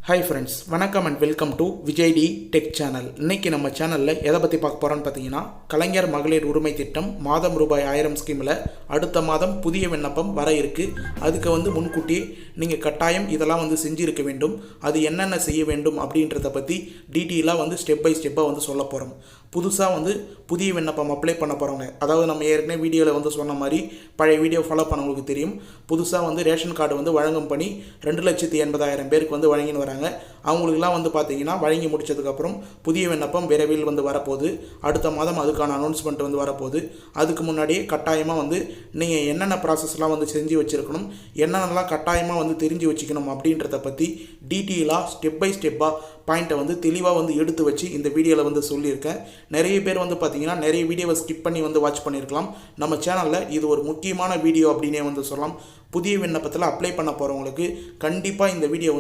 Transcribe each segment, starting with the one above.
Hi friends, வணக்கம் and welcome to Vijay T tech channel. இன்றைக்கி நம்ம சேனலில் எதை பற்றி பார்க்க போகிறோன்னு பார்த்தீங்கன்னா, கலைஞர் மகளிர் உரிமை திட்டம் மாதம் ரூபாய் 1000 ஸ்கீமில் அடுத்த மாதம் புதிய விண்ணப்பம் வர இருக்குது. அதுக்கு முன்கூட்டியே நீங்கள் கட்டாயம் இதெல்லாம் செஞ்சுருக்க வேண்டும். அது என்னென்ன செய்ய வேண்டும் அப்படின்றத பற்றி டீட்டெயிலாக ஸ்டெப் பை ஸ்டெப்பாக சொல்ல போகிறோம். புதுசாக புதிய விண்ணப்பம் அப்ளை பண்ண போகிறவங்க, அதாவது நம்ம ஏற்கனவே வீடியோவில் சொன்ன மாதிரி பழைய வீடியோ ஃபாலோ பண்ணவங்களுக்கு தெரியும். புதுசாக ரேஷன் கார்டு வழங்கும் பணி 2,80,000 பேருக்கு வழங்கின்னு வராங்க. அவங்களுக்குலாம் பார்த்தீங்கன்னா வழங்கி முடிச்சதுக்கப்புறம் புதிய விண்ணப்பம் விரைவில் வரப்போகுது. அடுத்த மாதம் அதுக்கான அனௌன்ஸ்மெண்ட் வரப்போகுது. அதுக்கு முன்னாடியே கட்டாயமாக நீங்கள் என்னென்ன ப்ராசஸ்லாம் செஞ்சு வச்சுருக்கணும், என்னென்னலாம் கட்டாயமாக தெரிஞ்சு வச்சுக்கணும் அப்படின்றத பற்றி டீட்டெயிலாக ஸ்டெப் பை ஸ்டெப்பாக பாயிண்ட்டை தெளிவாக எடுத்து வச்சு இந்த வீடியோவில் சொல்லியிருக்கேன். நிறைய பேர் பார்த்தீங்கன்னா நிறைய வீடியோவை ஸ்கிப் பண்ணி வாட்ச் பண்ணியிருக்கலாம். நம்ம சேனலில் இது ஒரு முக்கியமான வீடியோ அப்படின்னே சொல்லலாம். புதிய விண்ணப்பத்தில் அப்ளை பண்ண போகிறவங்களுக்கு கண்டிப்பாக இந்த வீடியோ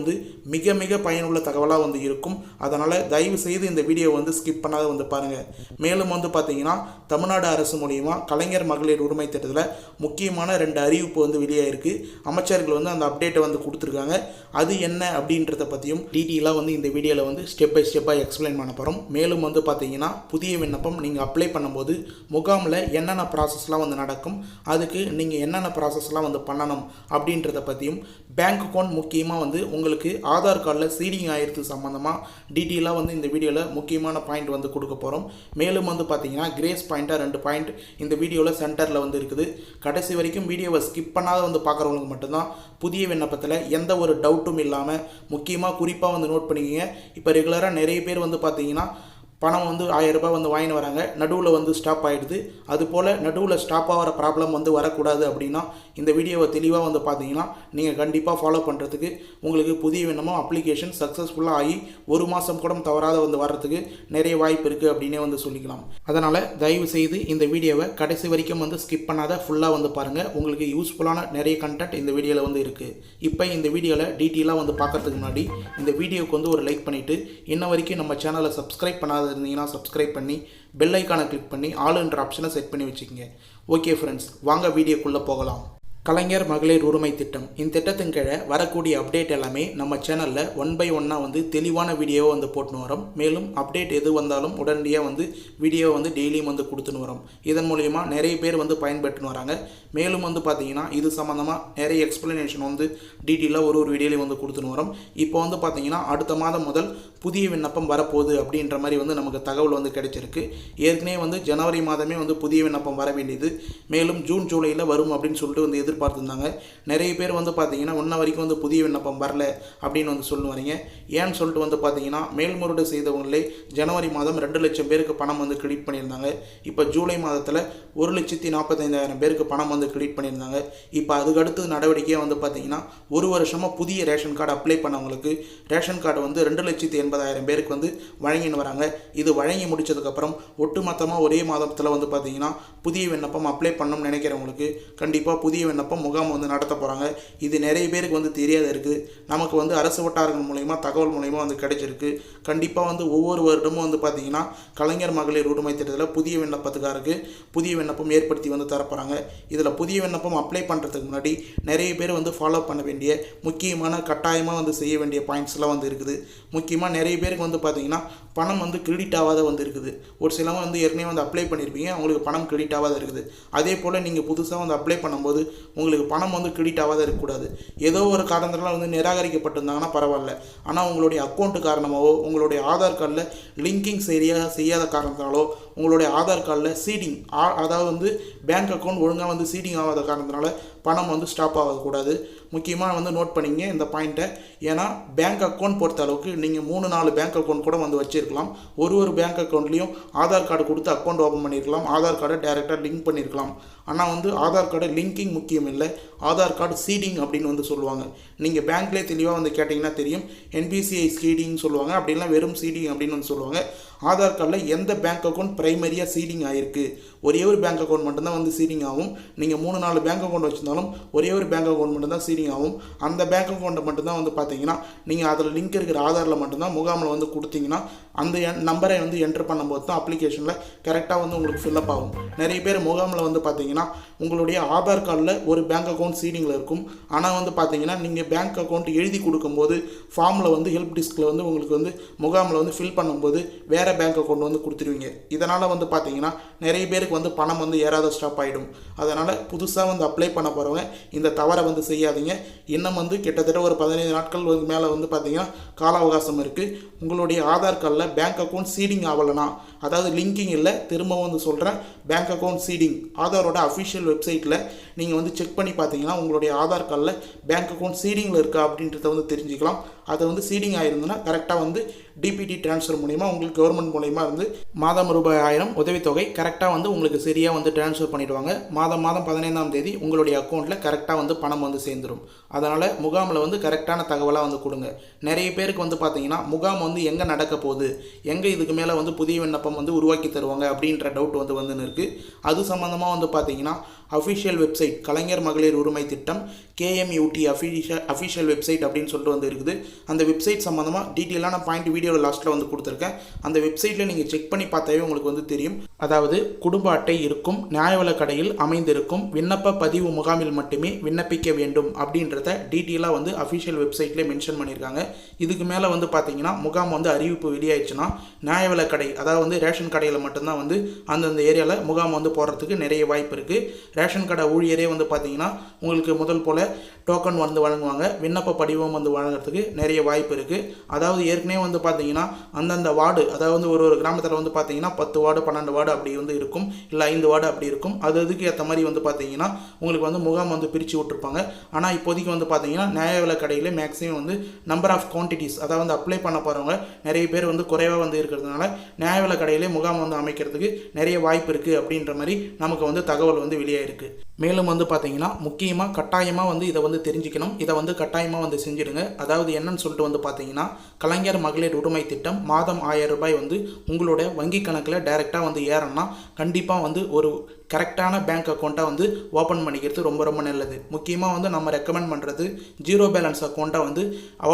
மிக மிக பயனுள்ள தகவலாக இருக்கும். அதனால் தயவு செய்து இந்த வீடியோ ஸ்கிப் பண்ணாத பாருங்கள். மேலும் பார்த்தீங்கன்னா தமிழ்நாடு அரசு மூலிமா கலைஞர் மகளிர் உரிமை திட்டத்தில் முக்கியமான 2 அறிவிப்பு வெளியாகிருக்கு. அமைச்சர்கள் அந்த அப்டேட்டை கொடுத்துருக்காங்க. அது என்ன அப்படின்றத பற்றியும் டீட்டெயிலாக இந்த வீடியோவில் ஸ்டெப் பை ஸ்டெப்பாக எக்ஸ்பிளைன் பண்ண போகிறோம். மேலும் பார்த்தீங்கன்னா புதிய விண்ணப்பம் நீங்கள் அப்ளை பண்ணும்போது முகாமில் என்னென்ன ப்ராசஸ்லாம் நடக்கும், அதுக்கு நீங்கள் என்னென்ன ப்ராசஸ்லாம் பண்ணணும் அப்படின்றத பற்றியும், பேங்க் அக்கௌண்ட் முக்கியமாக உங்களுக்கு ஆதார் கார்டில் சீடிங் ஆயிரத்து சம்மந்தமாக டீட்டெயிலாக இந்த வீடியோவில் முக்கியமான பாயிண்ட் கொடுக்க போகிறோம். மேலும் பார்த்தீங்கன்னா கிரேஸ் பாயிண்ட்டாக 2 பாயிண்ட் இந்த வீடியோவில் சென்டரில் இருக்குது. கடைசி வரைக்கும் வீடியோவை ஸ்கிப் பண்ணாத பார்க்குறவங்களுக்கு மட்டும்தான் புதிய விண்ணப்பத்தில் எந்த ஒரு டவுட்டும் இல்லாமல் முக்கியமாக குறிப்பாக நோட் பண்ணிக்கிங்க. இப்போ ரெகுலராக நிறைய பேர் பார்த்தீங்கன்னா பணம் 1000 ரூபாய் வாங்கின்னு வராங்க, நடுவில் ஸ்டாப் ஆகிடுது. அதுபோல் நடுவில் ஸ்டாப் ஆகிற ப்ராப்ளம் வரக்கூடாது அப்படின்னா இந்த வீடியோவை தெளிவாக பார்த்தீங்கன்னா நீங்கள் கண்டிப்பாக ஃபாலோ பண்ணுறதுக்கு உங்களுக்கு புதிய விண்ணப்பம் அப்ளிகேஷன் சக்ஸஸ்ஃபுல்லாக ஆகி 1 மாதம் கூட தவறாத வர்றதுக்கு நிறைய வாய்ப்பு இருக்குது அப்படின்னே சொல்லிக்கலாம். அதனால் தயவு செய்து இந்த வீடியோவை கடைசி வரைக்கும் ஸ்கிப் பண்ணாத ஃபுல்லாக பாருங்கள். உங்களுக்கு யூஸ்ஃபுல்லான நிறைய கண்டென்ட் இந்த வீடியோவில் இருக்குது. இப்போ இந்த வீடியோவில் டீட்டெயிலாக பார்க்கறதுக்கு முன்னாடி இந்த வீடியோவுக்கு ஒரு லைக் பண்ணிவிட்டு இன்ன வரைக்கும் நம்ம சேனலை சப்ஸ்கிரைப் பண்ணாத இருந்தீங்கன்னா சப்ஸ்கிரைப் பண்ணி பெல் ஐக்கானை கிளிக் பண்ணி ஆல்ன்ற ஆப்ஷனை செட் பண்ணி வச்சுக்கோங்க. ஓகே ஃப்ரெண்ட்ஸ், வாங்க வீடியோக்குள்ளே போகலாம். கலைஞர் மகளிர் உரிமை திட்டம், இந்த திட்டத்தின் கீழே வரக்கூடிய அப்டேட் எல்லாமே நம்ம சேனலில் 1 by 1 தெளிவான வீடியோவை போட்டுன்னு வரோம். மேலும் அப்டேட் எது வந்தாலும் உடனடியாக வீடியோவை டெய்லியும் கொடுத்துன்னு வரோம். இதன் மூலயமா நிறைய பேர் பயன்பெற்றுன்னு வராங்க. மேலும் பார்த்தீங்கன்னா இது சம்மந்தமாக நிறைய எக்ஸ்பிளனேஷன் டீட்டெயிலாக ஒரு வீடியோலையும் கொடுத்துன்னு வரோம். இப்போ பார்த்தீங்கன்னா அடுத்த மாதம் முதல் புதிய விண்ணப்பம் வரப்போகுது அப்படின்ற மாதிரி நமக்கு தகவல் கிடைச்சிருக்கு. ஏற்கனவே ஜனவரி மாதமே புதிய விண்ணப்பம் வர வேண்டியது. மேலும் ஜூன் ஜூலையில் வரும் அப்படின்னு சொல்லிட்டு எதிர்பார்த்துருந்தாங்க. நிறைய பேர் பார்த்தீங்கன்னா இன்ன வரைக்கும் புதிய விண்ணப்பம் வரல அப்படின்னு சொல்லுவாங்க. ஏன்னு சொல்லிட்டு பார்த்தீங்கன்னா மேல்முறையீடு செய்தவங்களே ஜனவரி மாதம் 2 லட்சம் பேருக்கு பணம் கிரெடிட் பண்ணியிருந்தாங்க. இப்போ ஜூலை மாதத்தில் 1,45,000 பேருக்கு பணம் கிரெடிட் பண்ணியிருந்தாங்க. இப்போ அதுக்கு அடுத்த நடவடிக்கையாக பார்த்தீங்கன்னா 1 வருஷமாக புதிய ரேஷன் கார்டு அப்ளை பண்ணவங்களுக்கு ரேஷன் கார்டு 2,80,000 பேருக்கு வழங்கின்னு வராங்க. இது வழங்கி முடிச்சதுக்கப்புறம் ஒட்டுமொத்தமாக ஒரே மாதத்தில் பார்த்தீங்கன்னா புதிய விண்ணப்பம் அப்ளை பண்ணணும்னு நினைக்கிறவங்களுக்கு கண்டிப்பாக புதிய விண்ணப்பம் முகாம் நடத்த போகிறாங்க. இது நிறைய பேருக்கு தெரியாத இருக்குது. நமக்கு அரசு வட்டாரங்கள் மூலயமா தகவல் மூலயமா கிடைச்சிருக்கு. கண்டிப்பாக ஒவ்வொரு வருடமும் பார்த்தீங்கன்னா கலைஞர் மகளிர் உரிமை திட்டத்தில் புதிய விண்ணப்பத்துக்காருக்கு புதிய விண்ணப்பம் ஏற்படுத்தி தரப்போகிறாங்க. இதில் புதிய விண்ணப்பம் அப்ளை பண்ணுறதுக்கு முன்னாடி நிறைய பேர் ஃபாலோ பண்ண வேண்டிய முக்கியமான கட்டாயமாக செய்ய வேண்டிய பாயிண்ட்ஸ்லாம் இருக்குது. முக்கியமாக நிறைய பேருக்கு பார்த்தீங்கன்னா பணம் கிரெடிட் ஆகாத இருக்குது. ஒரு சிலவங்க ஏற்கனவே அப்ளை பண்ணியிருப்பீங்க, அவங்களுக்கு பணம் கிரெடிட் ஆகாத இருக்குது. அதே போல் நீங்கள் புதுசாக அப்ளை பண்ணும்போது உங்களுக்கு பணம் கிரெடிட் ஆகாத இருக்கக்கூடாது. ஏதோ ஒரு காரணத்தினால நிராகரிக்கப்பட்டிருந்தாங்கன்னா பரவாயில்ல. ஆனால் உங்களுடைய அக்கௌண்ட்டு காரணமாகவோ உங்களுடைய ஆதார் கார்டில் லிங்கிங் செய்யாத காரணத்தினாலோ உங்களுடைய ஆதார் கார்டில் சீடிங், அதாவது பேங்க் அக்கௌண்ட் ஒழுங்காக சீடிங் ஆகாத காரணத்தினால பணம் ஸ்டாப் ஆகக்கூடாது. முக்கியமாக நோட் பண்ணிங்க இந்த பாயிண்ட்டை. ஏன்னா பேங்க் அக்கௌண்ட் பொறுத்த அளவுக்கு நீங்கள் 3-4 பேங்க் அக்கௌண்ட் கூட வச்சுருக்கலாம். ஒரு பேங்க் அக்கௌண்ட்லேயும் ஆதார் கார்டு கொடுத்து அக்கௌண்ட் ஓப்பன் பண்ணியிருக்கலாம், ஆதார் கார்டை டேரெக்டாக லிங்க் பண்ணியிருக்கலாம். ஆனால் ஆதார் கார்டு லிங்கிங் முக்கியம் இல்லை, ஆதார் கார்டு சீடிங் அப்படின்னு சொல்லுவாங்க. நீங்கள் பேங்க்லேயே தெளிவாக கேட்டிங்கன்னா தெரியும். NPCI சீடிங் சொல்லுவாங்க, அப்படின்லாம் வெறும் சீடிங் அப்படின்னு சொல்லுவாங்க. ஆதார் கார்டில் எந்த பேங்க் அக்கௌண்ட் ப்ரைமரியாக சீடிங் ஆகிருக்கு. ஒரே ஒரு பேங்க் அக்கௌண்ட் மட்டும்தான் வந்து சீடிங் ஆகும். நீங்கள் 3-4 பேங்க் அக்கௌண்ட் வச்சுருந்தாலும் ஒரே ஒரு பேங்க் அக்கௌண்ட் மட்டும்தான் சீடிங் ஆகும். அந்த பேங்க் அக்கௌண்ட்டை மட்டும்தான் வந்து பார்த்தீங்கன்னா நீங்கள் அதில் லிங்க் இருக்கிற ஆதாரில் மட்டும்தான் முகாமில் வந்து கொடுத்தீங்கன்னா அந்த நம்பரை வந்து என்ட்ரு பண்ணும்போது தான் அப்ளிகேஷனில் கரெக்டாக வந்து உங்களுக்கு ஃபில்லப் ஆகும். நிறைய பேர் முகாமில் வந்து பார்த்தீங்கன்னா உங்களுடைய ஆதார் கார்டில் ஒரு பேங்க் அக்கௌண்ட் சீடிங்கில் இருக்கும். ஆனால் வந்து பார்த்தீங்கன்னா நீங்கள் பேங்க் அக்கௌண்ட் எழுதி கொடுக்கும்போது ஃபார்மில் வந்து ஹெல்ப் டிஸ்கில் வந்து உங்களுக்கு வந்து முகாமில் வந்து ஃபில் பண்ணும்போது வேறு பேங்க் அக்கௌண்ட் வந்து கொடுத்துருவீங்க. இதனால் வந்து பார்த்தீங்கன்னா நிறைய பேருக்கு வந்து பணம் வந்து ஏறாத ஸ்டாப் ஆகிடும். அதனால் புதுசாக வந்து அப்ளை பண்ண போகிறவங்க இந்த தவறை வந்து செய்யாதீங்க. இன்னும் வந்து கிட்டத்தட்ட ஒரு 15 நாட்கள் மேலே வந்து பார்த்தீங்கன்னா கால அவகாசம் இருக்குது. உங்களுடைய ஆதார் கார்டில் பேங்க் அக்கௌண்ட் சீடிங் ஆகலைன்னா, அதாவது லிங்கிங் இல்லை, திரும்பவும் வந்து சொல்கிறேன், பேங்க் அக்கௌண்ட் சீடிங் ஆதாரோட அஃபிஷியல் வெப்சைட்டில் நீங்கள் வந்து செக் பண்ணி பார்த்தீங்கன்னா உங்களுடைய ஆதார் கார்டில் பேங்க் அக்கௌண்ட் சீடிங்கில் இருக்கா அப்படின்றத வந்து தெரிஞ்சுக்கலாம். அதை வந்து சீடிங் ஆகிருந்ததுன்னா கரெக்டாக வந்து டிபிடி டிரான்ஸ்ஃபர் மூலிமா உங்களுக்கு கவர்மெண்ட் மூலிமா இருந்து மாதம் ரூபாய் 1000 உதவித்தொகை கரெக்டாக வந்து உங்களுக்கு சரியாக வந்து டிரான்ஸ்ஃபர் பண்ணிவிடுவாங்க. மாதம் 15ஆம் தேதி உங்களுடைய அக்கௌண்ட்டில் கரெக்டாக வந்து பணம் வந்து சேர்ந்துடும். அதனால் முகாமில் வந்து கரெக்டான தகவலாக வந்து கொடுங்க. நிறைய பேருக்கு வந்து பார்த்தீங்கன்னா முகாம் வந்து எங்கே நடக்க போகுது, எங்கே இதுக்கு மேலே வந்து புதிய விண்ணப்பம் வந்து உருவாக்கி தருவாங்க அப்படின்ற டவுட் வந்துன்னு இருக்குது. அது சம்மந்தமாக வந்து பார்த்தீங்கன்னா அஃபிஷியல் வெப்சைட் கலைஞர் மகளிர் உரிமை திட்டம் KMUT அஃபிஷியல் வெப்சைட் அப்படின்னு சொல்லிட்டு வந்து இருக்குது. அந்த வெப்சைட் சம்மந்தமாக டீட்டெயிலான பாயிண்ட் வீடியோவில் லாஸ்ட்டில் வந்து கொடுத்துருக்கேன். அந்த வெப்சைட்டில் நீங்கள் செக் பண்ணி பார்த்தாவே உங்களுக்கு வந்து தெரியும். அதாவது குடும்ப அட்டை இருக்கும், நியாய விலைக் கடையில் அமைந்திருக்கும், விண்ணப்ப பதிவு முகாமில் மட்டுமே விண்ணப்பிக்க வேண்டும் அப்படின்றத டீட்டெயிலாக வந்து அஃபிஷியல் வெப்சைட்லேயே மென்ஷன் பண்ணியிருக்காங்க. இதுக்கு மேலே வந்து பார்த்தீங்கன்னா முகாம் வந்து அறிவிப்பு வெளியாயிடுச்சுன்னா நியாய விலைக் கடை, அதாவது வந்து ரேஷன் கடையில் மட்டும்தான் வந்து அந்தந்த ஏரியாவில் முகாம் வந்து போடுறதுக்கு நிறைய வாய்ப்பு இருக்குது. ரேஷன் கடை ஊழியரே வந்து பார்த்தீங்கன்னா உங்களுக்கு முதல் போல் டோக்கன் வந்து வழங்குவாங்க. விண்ணப்ப படிவம் வந்து வழங்குறதுக்கு நிறைய வாய்ப்பு இருக்குது. அதாவது ஏற்கனவே வந்து பார்த்தீங்கன்னா அந்தந்த வார்டு, அதாவது ஒரு கிராமத்தில் வந்து பார்த்தீங்கன்னா 10 வார்டு 12 வார்டு அப்படி வந்து இருக்கும், இல்லை 5 வார்டு அப்படி இருக்கும். அதுக்கு ஏற்ற மாதிரி வந்து பார்த்தீங்கன்னா உங்களுக்கு வந்து முகாம் வந்து பிரித்து விட்டுருப்பாங்க. ஆனால் இப்போதைக்கு வந்து பார்த்தீங்கன்னா நியாய விலைக் கடையில் மேக்ஸிமம் வந்து நம்பர் ஆஃப் குவான்டிட்டிஸ், அதாவது அப்ளை பண்ண போகிறவங்க நிறைய பேர் வந்து குறைவாக வந்து இருக்கிறதுனால நியாய விலைக் கடையிலே முகாம் வந்து அமைக்கிறதுக்கு நிறைய வாய்ப்பு இருக்குது அப்படின்ற மாதிரி நமக்கு வந்து தகவல் வந்து வெளியாயிருக்கு. மேலும் வந்து பார்த்தீங்கன்னா முக்கியமாக கட்டாயமாக வந்து இதை வந்து தெரிஞ்சுக்கணும். இதை வந்து கட்டாயமாக வந்து செஞ்சுடுங்க. அதாவது என்னன்னு சொல்லிட்டு வந்து பார்த்தீங்கன்னா கலைஞர் மகளிர் உரிமை திட்டம் மாதம் 1000 ரூபாய் வந்து உங்களோட வங்கி கணக்கில் டைரெக்டாக வந்து ஏறணும்னா கண்டிப்பாக வந்து ஒரு கரெக்டான பேங்க் அக்கௌண்ட்டை வந்து ஓப்பன் பண்ணிக்கிறது ரொம்ப ரொம்ப நல்லது. முக்கியமாக வந்து நம்ம ரெக்கமெண்ட் பண்ணுறது ஜீரோ பேலன்ஸ் அக்கௌண்ட்டை வந்து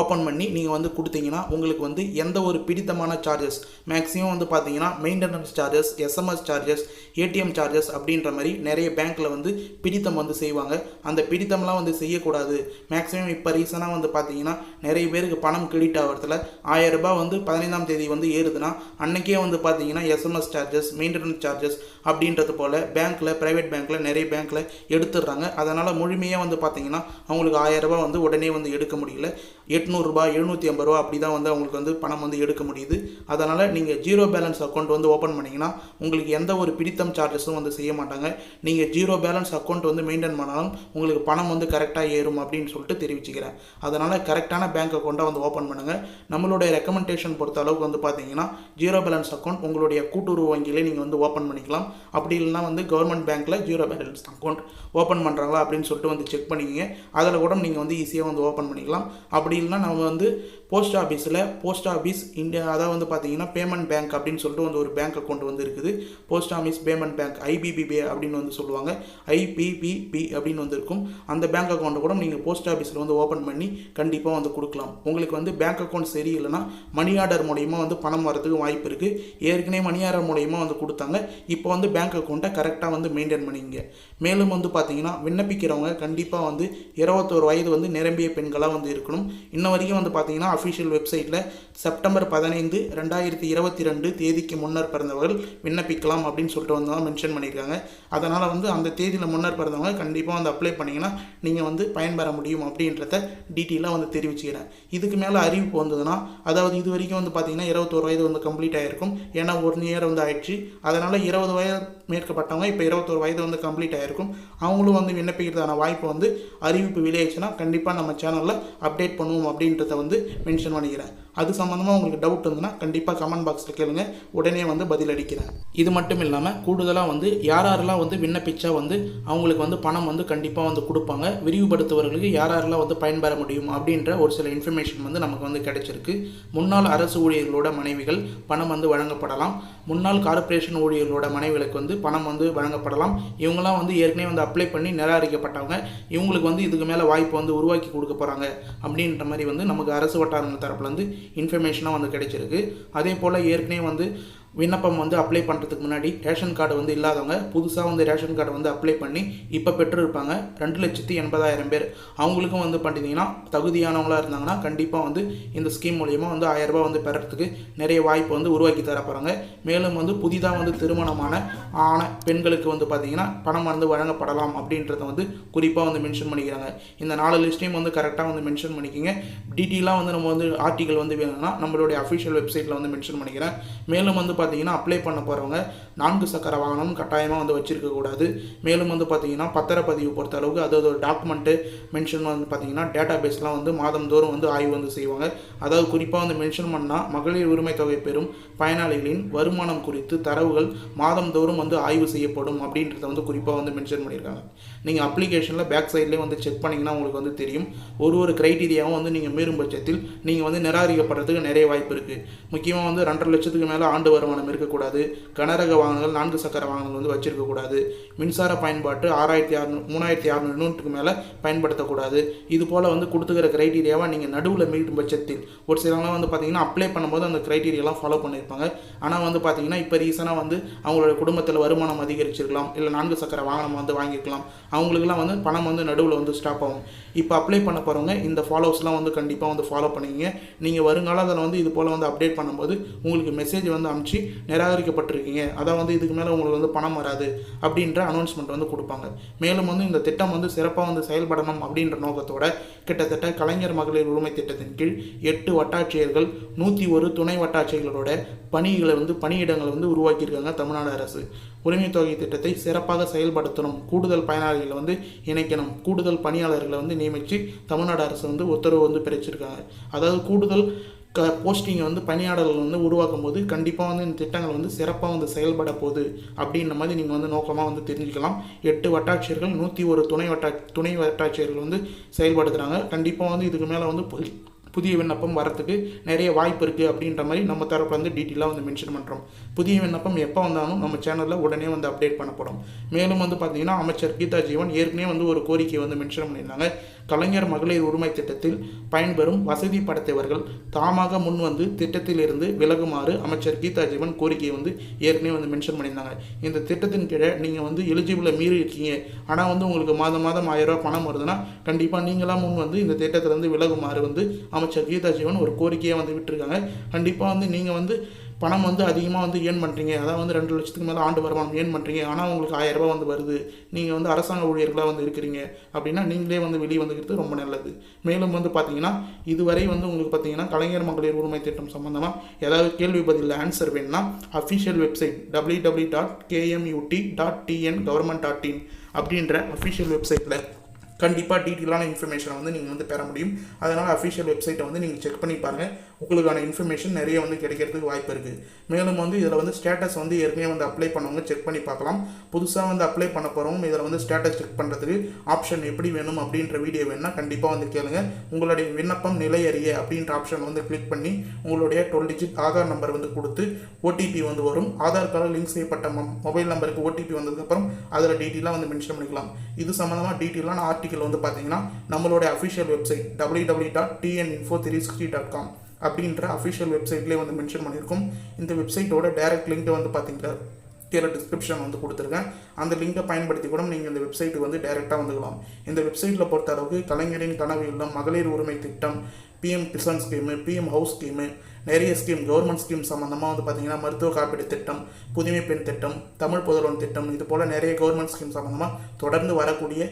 ஓப்பன் பண்ணி நீங்கள் வந்து கொடுத்தீங்கன்னா உங்களுக்கு வந்து எந்த ஒரு பிடித்தமான சார்ஜஸ், மேக்ஸிமம் வந்து பார்த்தீங்கன்னா maintenance charges, SMS charges, ATM charges அப்படின்ற மாதிரி நிறைய பேங்க்கில் வந்து பிடித்தம் வந்து செய்வாங்க. அந்த பிடித்தம்லாம் வந்து செய்யக்கூடாது. மேக்ஸிமம் இப்போ ரீசனாக வந்து பார்த்தீங்கன்னா நிறைய பேருக்கு பணம் கிரெடிட் ஆகிறதுல 1000 ரூபாய் வந்து 15ஆம் தேதி வந்து ஏறுதுன்னா அன்றைக்கே வந்து பார்த்தீங்கன்னா SMS சார்ஜஸ், மெயின்டெனன்ஸ் சார்ஜஸ் அப்படின்றது போல் பேங்க்கில், ப்ரைவேட் பேங்க்கில், நிறைய பேங்க்கில் எடுத்துடுறாங்க. அதனால் முழுமையாக வந்து பார்த்தீங்கன்னா அவங்களுக்கு 1000 ரூபாய் வந்து உடனே வந்து எடுக்க முடியல. 800 ரூபாய் 750 ரூபா அப்படி தான் வந்து அவங்களுக்கு வந்து பணம் வந்து எடுக்க முடியுது. அதனால் நீங்கள் ஜீரோ பேலன்ஸ் அக்கௌண்ட் வந்து ஓப்பன் பண்ணிங்கன்னா உங்களுக்கு எந்த ஒரு பிடித்தம் சார்ஜஸும் வந்து செய்ய மாட்டாங்க. நீங்கள் ஜீரோ பேலன்ஸ் அக்கௌண்ட் வந்து மெயின்டைன் பண்ணாலும் உங்களுக்கு பணம் வந்து கரெக்டாக ஏறும் அப்படின்னு சொல்லிட்டு தெரிவிச்சுக்கிறேன். அதனால் கரெக்டான பேங்க் அக்கௌண்ட்டை வந்து ஓப்பன் பண்ணுங்கள். நம்மளுடைய ரெக்கமெண்டேஷன் பொறுத்த அளவுக்கு வந்து பார்த்தீங்கன்னா ஜீரோ பேலன்ஸ் அக்கௌண்ட் உங்களுடைய கூட்டுறவு வங்கியிலே நீங்கள் வந்து ஓப்பன் பண்ணிக்கலாம். அப்படி இல்லைனா வந்து கவர்மெண்ட் பேங்க்கில் ஜீரோ பேலன்ஸ் அக்கௌண்ட் ஓப்பன் பண்ணுறாங்களா அப்படின்னு சொல்லிட்டு வந்து செக் பண்ணிக்கிங்க. அதில் கூட நீங்கள் வந்து ஈஸியாக வந்து ஓப்பன் பண்ணிக்கலாம். அப்படி இல்லைனா நம்ம வந்து போஸ்ட் ஆஃபீஸ் இந்தியா, அதாவது வந்து பார்த்தீங்கன்னா பேமெண்ட் பேங்க் அப்படின்னு சொல்லிட்டு வந்து ஒரு பேங்க் அக்கௌண்ட் வந்து இருக்குது. Post office payment bank IBPB அப்படின்னு வந்து சொல்லுவாங்க. IPPB அப்படின்னு வந்து இருக்கும். அந்த பேங்க் அக்கௌண்ட்டை கூட நீங்கள் போஸ்ட் ஆஃபீஸில் வந்து ஓப்பன் பண்ணி கண்டிப்பாக வந்து கொடுக்கலாம். உங்களுக்கு வந்து பேங்க் அக்கௌண்ட் சரியில்லைன்னா மணி ஆர்டர் மூலயமா வந்து பணம் வரதுக்கு வாய்ப்பு இருக்குது. ஏற்கனவே மணி ஆர்டர் மூலயமா வந்து கொடுத்தாங்க. இப்போ வந்து பேங்க் அக்கௌண்ட்டை கரெக்டாக வந்து மெயின்டைன் பண்ணிங்க. மேலும் வந்து பார்த்தீங்கன்னா விண்ணப்பிக்கிறவங்க கண்டிப்பாக வந்து 21 வயது வந்து நிரம்பிய பெண்களாக வந்து இருக்கணும். இன்ன வரைக்கும் வந்து பார்த்தீங்கன்னா அஃபிஷியல் வெப்சைட்டில் செப்டம்பர் 15, 2022 தேதிக்கு முன்னர் பிறந்தவர்கள் விண்ணப்பிக்கலாம் அப்படின்னு சொல்லிட்டு வந்து மென்ஷன் பண்ணியிருக்காங்க. அதனால் வந்து அந்த தேதியில் முன்னர் பிறந்தவங்க கண்டிப்பாக வந்து அப்ளை பண்ணிங்கன்னா நீங்கள் வந்து பயன்பெற முடியும் அப்படின்றத டீட்டெயிலாக வந்து தெரிவிச்சுக்கிறேன். இதுக்கு மேலே அறிவிப்பு வந்ததுன்னா, அதாவது இது வரைக்கும் வந்து பார்த்தீங்கன்னா 21 வயது வந்து கம்ப்ளீட் ஆகிருக்கும். ஏன்னா 1 இயர் வந்து ஆயிடுச்சு. அதனால் 20 வயது மேற்பட்டவங்க இப்போ 21 வயது வந்து கம்ப்ளீட் ஆகிருக்கும். அவங்களும் வந்து விண்ணப்பிக்கிறதான வாய்ப்பு வந்து அறிவிப்பு வெளியாச்சுன்னா கண்டிப்பாக நம்ம சேனலில் அப்டேட் பண்ணுவோம் அப்படின்றத வந்து மென்ஷன் பண்ணிக்கிறேன். அது சம்மந்தமாக உங்களுக்கு டவுட் இருந்ததுன்னா கண்டிப்பாக கமெண்ட் பாக்ஸில் கேளுங்க, உடனே வந்து பதில் அளிக்கிறேன். இது மட்டும் இல்லாமல் கூடுதலாக வந்து யாரெல்லாம் வந்து விண்ணப்பிச்சா வந்து அவங்களுக்கு வந்து பணம் வந்து கண்டிப்பாக வந்து கொடுப்பாங்க, விரிவுபடுத்துவர்களுக்கு யாரெல்லாம் வந்து பயன்பெற முடியும் அப்படின்ற ஒரு சில இன்ஃபர்மேஷன் வந்து நமக்கு வந்து கிடைச்சிருக்கு. முன்னாள் அரசு ஊழியர்களோட மனைவிகள் பணம் வந்து வழங்கப்படலாம். முன்னாள் கார்ப்பரேஷன் ஊழியர்களோட மனைவிகளுக்கு வந்து பணம் வந்து வழங்கப்படலாம். இவங்களாம் வந்து ஏற்கனவே வந்து அப்ளை பண்ணி நிராகரிக்கப்பட்டவங்க, இவங்களுக்கு வந்து இதுக்கு மேலே வாய்ப்பு வந்து உருவாக்கி கொடுக்க போகிறாங்க அப்படின்ற மாதிரி வந்து நமக்கு அரசு வட்டாரங்கள் தரப்புல வந்து இன்ஃபர்மேஷனாக வந்து கிடைச்சிருக்கு. அதே போல் ஏற்கனவே வந்து விண்ணப்பம் வந்து அப்ளை பண்ணுறதுக்கு முன்னாடி ரேஷன் கார்டு வந்து இல்லாதவங்க புதுசாக வந்து ரேஷன் கார்டு வந்து அப்ளை பண்ணி இப்போ பெற்றிருப்பாங்க 2,80,000 பேர். அவங்களுக்கும் வந்து பார்த்தீங்கன்னா தகுதியானவங்களாக இருந்தாங்கன்னா கண்டிப்பாக வந்து இந்த ஸ்கீம் மூலிமா வந்து 1000 ரூபாய் வந்து பெறத்துக்கு நிறைய வாய்ப்பு வந்து உருவாக்கி தர போகிறாங்க. மேலும் வந்து புதிதாக வந்து திருமணமான பெண்களுக்கு வந்து பார்த்தீங்கன்னா பணம் வந்து வழங்கப்படலாம் அப்படின்றத வந்து குறிப்பாக வந்து மென்ஷன் பண்ணிக்கிறாங்க. இந்த 4 லிஸ்ட்டையும் வந்து கரெக்டாக வந்து மென்ஷன் பண்ணிக்கிங்க. டீட்டெயிலாக வந்து நம்ம வந்து ஆர்டிகல் வந்து வேணும்னா நம்மளுடைய அஃபிஷியல் வெப்சைட்டில் வந்து மென்ஷன் பண்ணிக்கிறேன். மேலும் வந்து பார்த்தீங்கன்னா அப்ளை பண்ண போகிறவங்க 4 சக்கர வாகனம் கட்டாயமாக வந்து வச்சுருக்கக்கூடாது. மேலும் வந்து பார்த்தீங்கன்னா பத்திரப்பதிவு பொறுத்த அளவுக்கு அதாவது ஒரு டாக்குமெண்ட்டு மென்ஷன் வந்து பார்த்தீங்கன்னா டேட்டா பேஸ்லாம் வந்து மாதந்தோறும் வந்து ஆய்வு வந்து செய்வாங்க. அதாவது குறிப்பாக வந்து மென்ஷன் பண்ணால் மகளிர் உரிமை தொகை பெறும் பயனாளிகளின் வருமானம் குறித்து தரவுகள் மாதந்தோறும் வந்து ஆய்வு செய்யப்படும் அப்படின்றத வந்து குறிப்பாக வந்து மென்ஷன் பண்ணியிருக்காங்க. நீங்கள் அப்ளிகேஷனில் பேக் சைட்லேயே வந்து செக் பண்ணிங்கன்னா உங்களுக்கு வந்து தெரியும். ஒரு கிரைட்டீரியாவும் வந்து நீங்கள் மீறும் பட்சத்தில் நீங்கள் வந்து நிராகரிக்கப்படுறதுக்கு நிறைய வாய்ப்பு இருக்குது. முக்கியமாக வந்து 2.5 லட்சத்துக்கு மேலே ஆண்டு வருமானம் இருக்கக்கூடாது, கனரக வாகனங்கள் 4 சக்கர வாகனங்கள் வந்து வச்சிருக்கக்கூடாது, மின்சார பயன்பாட்டு 3,600 யூனிட்டுக்கு மேலே பயன்படுத்தக்கூடாது. இது போல் வந்து கொடுத்துக்கிற கிரைட்டீரியாவை நீங்கள் நடுவில் மீறும் பட்சத்தில் ஒரு சிலவங்களாம் வந்து பார்த்தீங்கன்னா அப்ளை பண்ணும்போது அந்த கிரைட்டீரியாலாம் ஃபாலோ பண்ணியிருப்பாங்க. ஆனால் வந்து பார்த்தீங்கன்னா இப்போ ரீசனாக வந்து அவங்களோட குடும்பத்தில் வருமானம் அதிகரிச்சிருக்கலாம், இல்லை 4 சக்கர வாகனம் வந்து வாங்கியிருக்கலாம், அவங்களுக்குலாம் வந்து பணம் வந்து நடுவில் வந்து ஸ்டாப் ஆகும். இப்போ அப்ளை பண்ண போகிறவங்க இந்த ஃபாலோஸ்லாம் வந்து கண்டிப்பாக வந்து ஃபாலோ பண்ணிங்க. நீங்கள் வருங்காலத்தில் வந்து இது போல் வந்து அப்டேட் பண்ணும்போது உங்களுக்கு மெசேஜ் வந்து அனுப்பிச்சு நிராகரிக்கப்பட்டிருக்கீங்க, அதான் வந்து இதுக்கு மேலே உங்களுக்கு வந்து பணம் வராது அப்படின்ற அனௌன்ஸ்மெண்ட் வந்து கொடுப்பாங்க. மேலும் வந்து இந்த திட்டம் வந்து சிறப்பாக வந்து செயல்படணும் அப்படின்ற நோக்கத்தோட கிட்டத்தட்ட கலைஞர் மகளிர் உரிமை திட்டத்தின் கீழ் 8 வட்டாட்சியர்கள் 101 துணை வட்டாட்சியர்களோட பணியிடங்களை வந்து உருவாக்கியிருக்காங்க தமிழ்நாடு அரசு. உரிமை தொகை திட்டத்தை சிறப்பாக செயல்படுத்தணும், கூடுதல் பயனாளிகளை வந்து இணைக்கணும், கூடுதல் பணியாளர்களை வந்து நியமித்து தமிழ்நாடு அரசு வந்து உத்தரவு வந்து பிறப்பிச்சிருக்காங்க. அதாவது கூடுதல் போஸ்டிங்கை வந்து பணியாளர்கள் வந்து உருவாக்கும் போது கண்டிப்பாக வந்து இந்த திட்டங்கள் வந்து சிறப்பாக வந்து செயல்பட போகுது அப்படின்ற மாதிரி நீங்கள் வந்து நோக்கமாக வந்து தெரிஞ்சுக்கலாம். 8 வட்டாட்சியர்கள் 101 துணை வட்டாட்சியர்கள் வந்து செயல்படுத்துகிறாங்க. கண்டிப்பாக வந்து இதுக்கு மேலே வந்து புதிய விண்ணப்பம் வரத்துக்கு நிறைய வாய்ப்பு இருக்குது அப்படின்ற மாதிரி நம்ம தரப்பில் வந்து டீட்டெயிலாக வந்து மென்ஷன் பண்ணுறோம். புதிய விண்ணப்பம் எப்போ வந்தாலும் நம்ம சேனலில் உடனே வந்து அப்டேட் பண்ணப்படும். மேலும் வந்து பார்த்திங்கன்னா அமைச்சர் கீதா ஜீவன் ஏற்கனவே வந்து ஒரு கோரிக்கையை வந்து மென்ஷன் பண்ணியிருந்தாங்க. கலைஞர் மகளிர் உரிமை திட்டத்தில் பயன்பெறும் வசதி படைத்தவர்கள் தாமாக முன் வந்து திட்டத்தில் இருந்து விலகுமாறு அமைச்சர் கீதா ஜீவன் கோரிக்கையை வந்து ஏற்கனவே வந்து மென்ஷன் பண்ணியிருந்தாங்க. இந்த திட்டத்தின் கீழே நீங்கள் வந்து எலிஜிபிளை மீறி இருக்கீங்க, ஆனால் வந்து உங்களுக்கு மாதம் 1000 ரூபா பணம் வருதுன்னா கண்டிப்பாக நீங்களாம் முன் வந்து இந்த திட்டத்திலேருந்து விலகுமாறு வந்து அமைச்சர் கீதா ஜீவன் ஒரு கோரிக்கையை வந்து விட்டுருக்காங்க. கண்டிப்பாக வந்து நீங்கள் வந்து பணம் வந்து அதிகமாக வந்து ஏர்ன் பண்ணுறீங்க, அதான் வந்து 2 லட்சத்துக்கு மேலே ஆண்டு வருமானம் ஏர்ன் பண்ணுறீங்க, ஆனால் உங்களுக்கு 1000 ரூபா வந்து வருது, நீங்கள் வந்து அரசாங்க ஊழியர்களாக வந்து இருக்கிறீங்க அப்படின்னா நீங்களே வந்து வெளியே வந்துக்கிறது ரொம்ப நல்லது. மேலும் வந்து பார்த்தீங்கன்னா இதுவரை வந்து உங்களுக்கு பார்த்தீங்கன்னா கலைஞர் மகளிர் உரிமை திட்டம் சம்மந்தமாக ஏதாவது கேள்வி பதில் ஆன்சர் வேணும்னா அஃபிஷியல் வெப்சைட் www.kmut.tn.government.in அப்படின்ற அஃபிஷியல் வெப்சைட்டில் கண்டிப்பாக டீட்டெயிலான இன்ஃபர்மேஷனை வந்து நீங்கள் வந்து பெற முடியும். அதனால் அஃபிஷியல் வெப்சைட்டை வந்து நீங்கள் செக் பண்ணி பாருங்கள், உங்களுக்கான இன்ஃபர்மேஷன் நிறைய வந்து கிடைக்கிறதுக்கு வாய்ப்பு இருக்குது. மேலும் வந்து இதில் வந்து ஸ்டேட்டஸ் வந்து ஏற்கனவே வந்து அப்ளை பண்ணவங்க செக் பண்ணி பார்க்கலாம். புதுசாக வந்து அப்ளை பண்ண போகிறவங்க இதில் வந்து ஸ்டேட்டஸ் செக் பண்ணுறதுக்கு ஆப்ஷன் எப்படி வேணும் அப்படின்ற வீடியோ வேணும்னா கண்டிப்பாக வந்து கேளுங்க. உங்களுடைய விண்ணப்பம் நிலை அறிய அப்படின்ற ஆப்ஷன் வந்து கிளிக் பண்ணி உங்களுடைய 12 டிஜிட் ஆதார் நம்பர் வந்து கொடுத்து ஓடிபி வந்து வரும். ஆதார் கார்டு லிங்க் செய்யப்பட்ட மொபைல் நம்பருக்கு ஓடிபி வந்ததுக்கப்புறம் அதில் டீட்டெயிலாக வந்து மென்ஷன் பண்ணிக்கலாம். இது சம்மந்தமாக டீட்டெயிலான ஆர்டிகல் வந்து பார்த்தீங்கன்னா நம்மளுடைய அஃபிஷியல் வெப்சைட் www.tninfo360.com அப்படின்ற அஃபிஷியல் வெப்சைட்லேயே வந்து மென்ஷன் பண்ணியிருக்கோம். இந்த வெப்சைட்டோட டைரக்ட் லிங்க் வந்து பார்த்தீங்கன்னா கீழே டிஸ்கிரிப்ஷன் வந்து கொடுத்துருக்கேன். அந்த லிங்கை பயன்படுத்தி கூட நீங்கள் இந்த வெப்சைட்டுக்கு வந்து டைரெக்டாக வந்துக்கலாம். இந்த வெப்சைட்டில் பொறுத்த அளவுக்கு கலைஞரின் கனவு இல்லம், மகளிர் உரிமை திட்டம், PM Kisan scheme, PM house scheme, நிறைய ஸ்கீம் கவர்மெண்ட் ஸ்கீம் சம்மந்தமாக வந்து பார்த்திங்கன்னா மருத்துவ காப்பீடு திட்டம், புதுமை பெண் திட்டம், தமிழ் புதல்வன் திட்டம், இது போல் நிறைய கவர்மெண்ட் ஸ்கீம் சம்மந்தமாக தொடர்ந்து வரக்கூடிய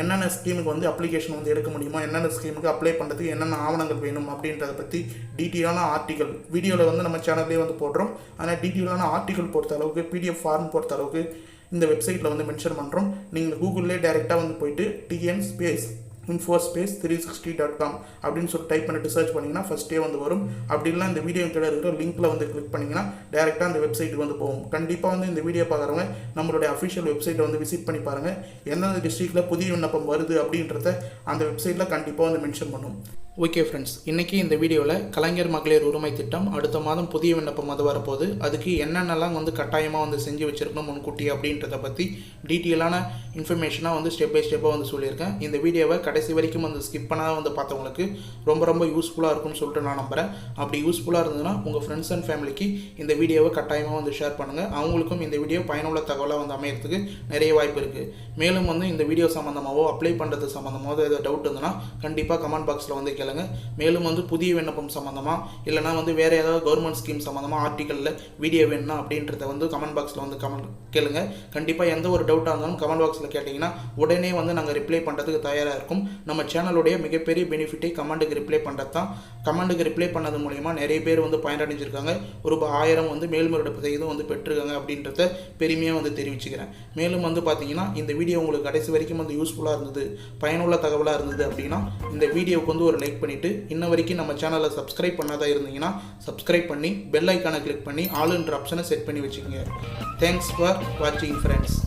என்னென்ன ஸ்கீமுக்கு வந்து அப்ளிகேஷன் வந்து எடுக்க முடியுமா, என்னென்ன ஸ்கீமுக்கு அப்ளை பண்ணுறதுக்கு என்னென்ன ஆவணங்கள் வேணும் அப்படின்றத பற்றி டீட்டெயிலான ஆர்டிகல் வீடியோவில் வந்து நம்ம சேனல்லேயே வந்து போடுறோம். ஆனால் டீட்டெயிலான ஆர்டிகல் பொறுத்த அளவுக்கு பிடிஎஃப் ஃபார்ம் பொறுத்த அளவுக்கு இந்த வெப்சைட்டில் வந்து மென்ஷன் பண்ணுறோம். நீங்கள் கூகுள்லேயே டைரெக்டாக வந்து போயிட்டு TN infospace360.com அப்படின்னு சொல்லி டைப் பண்ணிட்டு சர்ச் பண்ணிங்கன்னா ஃபஸ்ட்டே வந்து வரும். அப்படி இல்லை இந்த வீடியோ கீழே இருக்கிற லிங்க்கில் வந்து கிளிக் பண்ணிங்கன்னா டேரெக்டாக அந்த வெப்சைட்டுக்கு வந்து போகும். கண்டிப்பாக வந்து இந்த வீடியோ பார்க்குறவங்க நம்மளுடைய அஃபிஷியல் வெப்சைட்டை வந்து விசிட் பண்ணி பாருங்கள். எந்தெந்த டிஸ்ட்ரிக்டில் புதிய விண்ணப்பம் வருது அப்படின்றத அந்த வெப்சைட்டில் கண்டிப்பாக வந்து மென்ஷன் பண்ணும். ஓகே ஃப்ரெண்ட்ஸ், இன்றைக்கி இந்த வீடியோவில் கலைஞர் மகளிர் உரிமை திட்டம் அடுத்த மாதம் புதிய விண்ணப்பம் வந்து வரப்போகுது. அதுக்கு என்னென்னலாம் வந்து கட்டாயமாக வந்து செஞ்சு வச்சுருக்கணும் முன்கூட்டி அப்படின்றத பற்றி டீட்டெயிலான இன்ஃபர்மேஷனாக வந்து ஸ்டெப் பை ஸ்டெப்பாக வந்து சொல்லியிருக்கேன். இந்த வீடியோவை கடைசி வரைக்கும் வந்து ஸ்கிப் பண்ணாத வந்து பார்த்தவங்களுக்கு ரொம்ப யூஸ்ஃபுல்லாக இருக்கும்னு சொல்லிட்டு நான் நம்புகிறேன். அப்படி யூஸ்ஃபுல்லாக இருந்ததுன்னா உங்கள் ஃப்ரெண்ட்ஸ் அண்ட் ஃபேமிலிக்கு இந்த வீடியோவை கட்டாயமாக வந்து ஷேர் பண்ணுங்கள். அவங்களுக்கும் இந்த வீடியோ பயனுள்ள தகவலாக வந்து அமையறதுக்கு நிறைய வாய்ப்பு இருக்குது. மேலும் வந்து இந்த வீடியோ சம்மந்தமாகவோ அப்ளை பண்ணுறது சம்மந்தமாகவோ ஏதாவது டவுட் இருந்ததுன்னா கண்டிப்பாக கமெண்ட் பாக்ஸில் வந்து கேளுங்க. மேலும் வந்து புதிய விண்ணப்பம் சம்மந்தமாக இல்லைனா வந்து வேறு ஏதாவது கவர்மெண்ட் ஸ்கீம் சம்மந்தமாக ஆர்டிக்கலில் வீடியோ வேணும்னா அப்படின்றத வந்து கமெண்ட் பாக்ஸில் வந்து கேளுங்க. கண்டிப்பாக எந்த ஒரு டவுட்டாக இருந்தாலும் கமெண்ட் பாக்ஸில் கேட்டிங்கன்னா உடனே வந்து நாங்கள் ரிப்ளை பண்ணுறதுக்கு தயாராக இருக்கும். நம்ம சேனலுடைய மிகப்பெரிய பெனிஃபிட்டை கமெண்ட்டுக்கு ரிப்ளை பண்ணுறது தான். கமெண்ட்டுக்கு ரிப்ளை பண்ணது மூலிமா நிறைய பேர் வந்து பயனடைஞ்சிருக்காங்க. ஒரு 1000 வந்து மேல்முறையீடு செய்தும் வந்து பெற்றிருக்காங்க அப்படின்றத பெருமையாக வந்து தெரிவிச்சுக்கிறேன். மேலும் வந்து பார்த்தீங்கன்னா இந்த வீடியோ உங்களுக்கு கடைசி வரைக்கும் வந்து யூஸ்ஃபுல்லாக இருந்தது, பயனுள்ள தகவலாக இருந்தது அப்படின்னா இந்த வீடியோவுக்கு வந்து ஒரு லைக் பண்ணிவிட்டு இன்ன வரைக்கும் நம்ம சேனலை சப்ஸ்கிரைப் பண்ணாதான் இருந்தீங்கன்னா சப்ஸ்கிரைப் பண்ணி பெல் ஐக்கானை கிளிக் பண்ணி ஆல்ன்ற ஆப்ஷனை செட் பண்ணி வச்சுக்கோங்க. தேங்க்ஸ் ஃபார் வாட்சிங் ஃப்ரெண்ட்ஸ்.